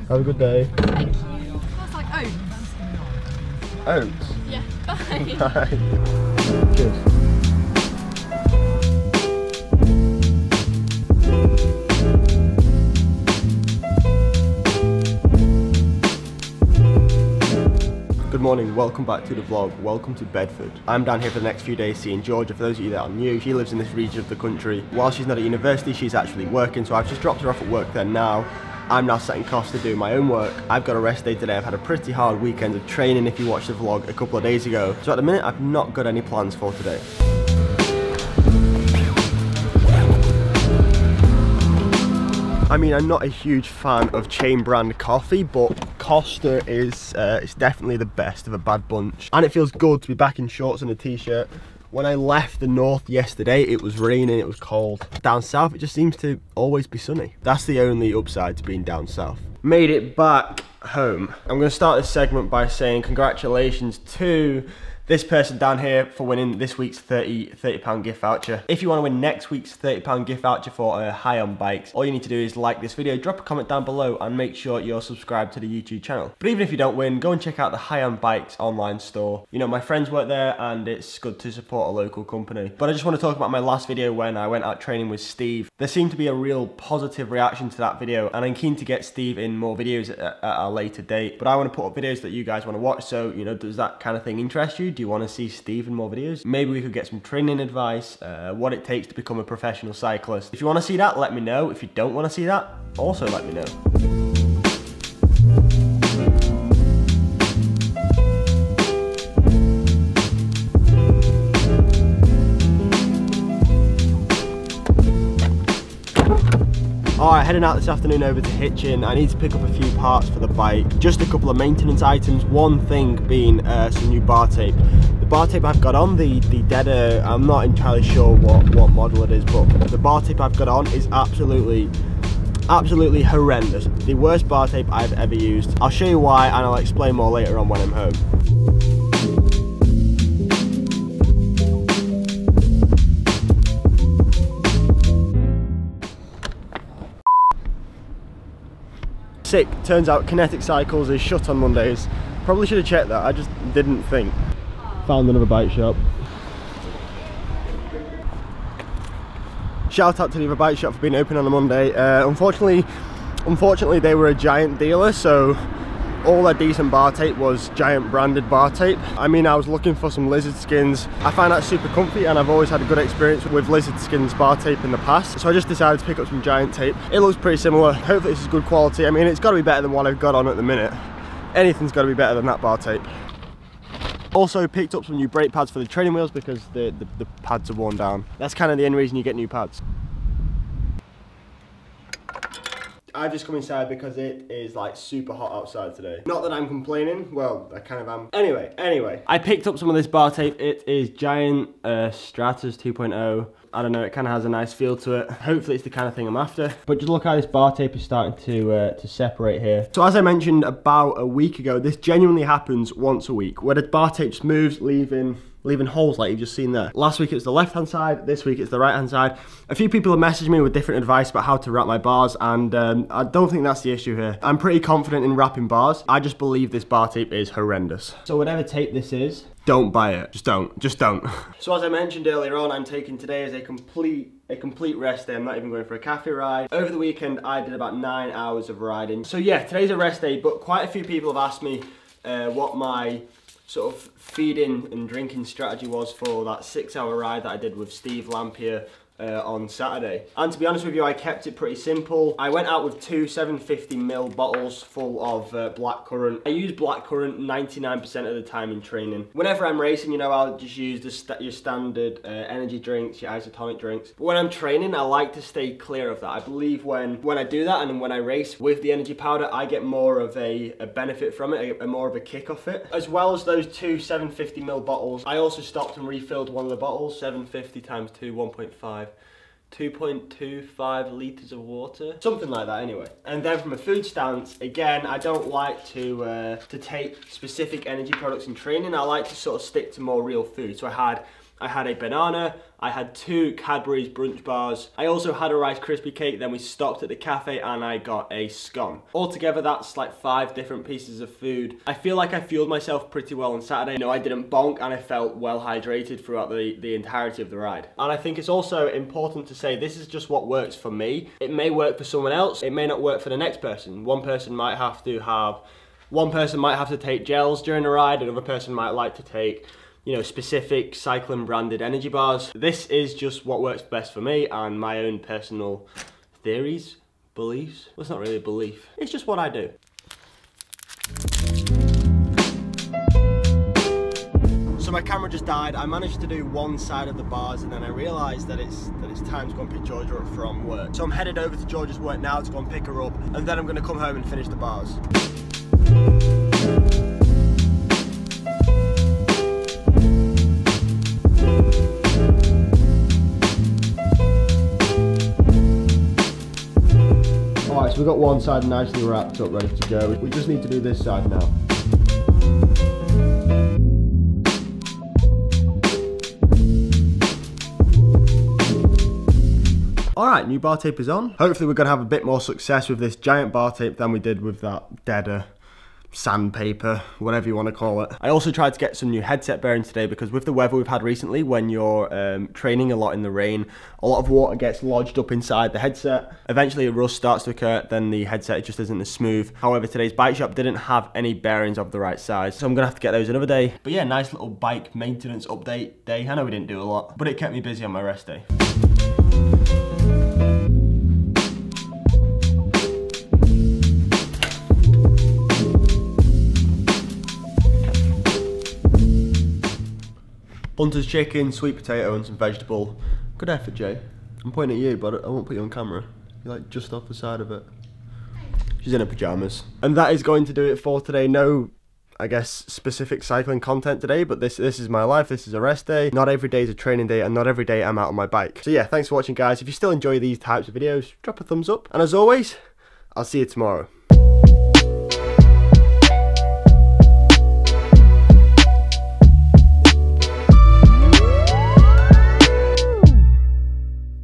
Have a good day. Hey. Smells like oats. Oats? Yeah, bye. Bye. Cheers. Good morning, welcome back to the vlog, welcome to Bedford. I'm down here for the next few days seeing Jorja. For those of you that are new, she lives in this region of the country. While she's not at university, she's actually working, so I've just dropped her off at work there now. I'm now setting costs to do my own work. I've got a rest day today. I've had a pretty hard weekend of training if you watched the vlog a couple of days ago. So at the minute, I've not got any plans for today. I mean, I'm not a huge fan of chain brand coffee, but Costa is it's definitely the best of a bad bunch. And it feels good to be back in shorts and a t-shirt. When I left the north yesterday, it was raining, it was cold. Down south, it just seems to always be sunny. That's the only upside to being down south. Made it back home. I'm gonna start this segment by saying congratulations to this person down here for winning this week's £30 gift voucher. If you want to win next week's £30 gift voucher for High on Bikes, all you need to do is like this video, drop a comment down below, and make sure you're subscribed to the YouTube channel. But even if you don't win, go and check out the High on Bikes online store. You know, my friends work there and it's good to support a local company. But I just want to talk about my last video when I went out training with Steve. There seemed to be a real positive reaction to that video, and I'm keen to get Steve in more videos at a later date. But I want to put up videos that you guys want to watch, so, you know, does that kind of thing interest you? Do you want to see Steve in more videos? Maybe we could get some training advice, what it takes to become a professional cyclist. If you want to see that, let me know. If you don't want to see that, also let me know. Alright, heading out this afternoon over to Hitchin. I need to pick up a few parts for the bike. Just a couple of maintenance items, one thing being some new bar tape. The bar tape I've got on, the Deader, I'm not entirely sure what model it is, but the bar tape I've got on is absolutely horrendous. The worst bar tape I've ever used. I'll show you why and I'll explain more later on when I'm home. Sick, turns out Kinetic Cycles is shut on Mondays. Probably should have checked that, I just didn't think. Found another bike shop. Shout out to the other bike shop for being open on a Monday. Unfortunately they were a Giant dealer, so all their decent bar tape was Giant branded bar tape. I mean, I was looking for some Lizard Skins. I find that super comfy and I've always had a good experience with Lizard Skins bar tape in the past. So I just decided to pick up some Giant tape. It looks pretty similar. Hopefully this is good quality. I mean, it's got to be better than what I've got on at the minute. Anything's got to be better than that bar tape. Also picked up some new brake pads for the training wheels because the pads are worn down. That's kind of the only reason you get new pads. I've just come inside because it is like super hot outside today. Not that I'm complaining, well, I kind of am. Anyway, I picked up some of this bar tape. It is Giant Stratus 2.0. I don't know, it kind of has a nice feel to it. Hopefully it's the kind of thing I'm after. But just look how this bar tape is starting to separate here. So as I mentioned about a week ago, this genuinely happens once a week, where the bar tape just moves, leaving holes like you've just seen there. Last week it was the left hand side, this week it's the right hand side. A few people have messaged me with different advice about how to wrap my bars, and I don't think that's the issue here. I'm pretty confident in wrapping bars. I just believe this bar tape is horrendous. So whatever tape this is, don't buy it. Just don't. So as I mentioned earlier on, I'm taking today as a complete rest day. I'm not even going for a cafe ride. Over the weekend I did about 9 hours of riding. So yeah, today's a rest day, but quite a few people have asked me what my sort of feeding and drinking strategy was for that 6-hour ride that I did with Steve Lampier on Saturday. And to be honest with you, I kept it pretty simple. I went out with two 750ml bottles full of blackcurrant. I use blackcurrant 99% of the time in training. Whenever I'm racing, you know, I'll just use your standard energy drinks, your isotonic drinks. But when I'm training, I like to stay clear of that. I believe when I do that and when I race with the energy powder, I get more of a benefit from it, more of a kick off it. As well as those two 750ml bottles, I also stopped and refilled one of the bottles, 750 times 2, 1.5. 2.25 litres of water, something like that anyway. And then from a food stance, again, I don't like to take specific energy products in training. I like to sort of stick to more real food. So I I had a banana, I had 2 Cadbury's brunch bars, I also had a Rice Krispie cake, then we stopped at the cafe and I got a scone. Altogether that's like 5 different pieces of food. I feel like I fueled myself pretty well on Saturday. You know, I didn't bonk and I felt well hydrated throughout the entirety of the ride. And I think it's also important to say this is just what works for me. It may work for someone else, it may not work for the next person. One person might have to take gels during a ride, another person might like to take, you know, specific cycling branded energy bars. This is just what works best for me and my own personal theories, beliefs. Well, it's not really a belief, it's just what I do. So my camera just died. I managed to do one side of the bars and then I realised that it's time to go and pick Jorja up from work. So I'm headed over to Jorja's work now to go and pick her up, and then I'm going to come home and finish the bars. Alright, so we've got one side nicely wrapped up, ready to go. We just need to do this side now. Alright, new bar tape is on. Hopefully we're going to have a bit more success with this giant bar tape than we did with that deader sandpaper, whatever you want to call it. I also tried to get some new headset bearings today because with the weather we've had recently, when you're training a lot in the rain, a lot of water gets lodged up inside the headset. Eventually a rust starts to occur, then the headset just isn't as smooth. However, today's bike shop didn't have any bearings of the right size, so I'm going to have to get those another day. But yeah, nice little bike maintenance update day. I know we didn't do a lot, but it kept me busy on my rest day. Hunter's chicken, sweet potato and some vegetable. Good effort, Jay. I'm pointing at you, but I won't put you on camera. You're like just off the side of it. She's in her pyjamas. And that is going to do it for today. No, I guess, specific cycling content today, but this is my life. This is a rest day. Not every day is a training day, and not every day I'm out on my bike. So yeah, thanks for watching, guys. If you still enjoy these types of videos, drop a thumbs up. And as always, I'll see you tomorrow.